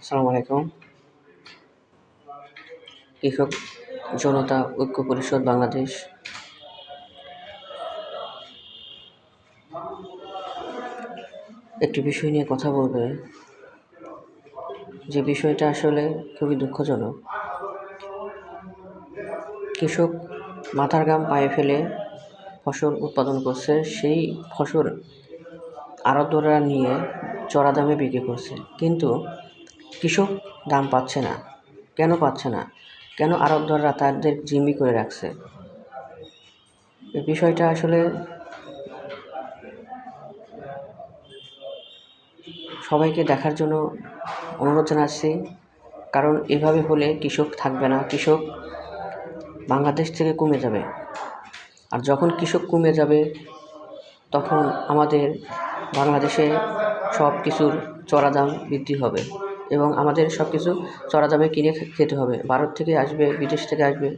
আসসালামু আলাইকুম। কৃষক জনতা ঐক্য পরিষদ বাংলাদেশ একটি বিষয় নিয়ে কথা বলবে, যে বিষয়টা আসলে খুবই দুঃখজনক। কৃষক মাথার ঘাম পায়ে ফেলে ফসল উৎপাদন করছে, সেই ফসল আড়তদাররা নিয়ে চড়া দামে বিক্রি করছে, কিন্তু কৃষক দাম পাচ্ছে না। কেন পাচ্ছে না? কেন আড়তদাররা তাদের জিম্মি করে রাখছে? এই বিষয়টা আসলে সবাইকে দেখার জন্য অনুরোধ জানাচ্ছি, কারণ এভাবে হলে কৃষক থাকবে না, কৃষক বাংলাদেশ থেকে কমে যাবে। আর যখন কৃষক কমে যাবে, তখন আমাদের বাংলাদেশে সব কিছুর চড়া দাম বৃদ্ধি হবে এবং আমাদের সব কিছু চড়া দামে কিনে খেতে হবে। ভারত থেকে আসবে, বিদেশ থেকে আসবে।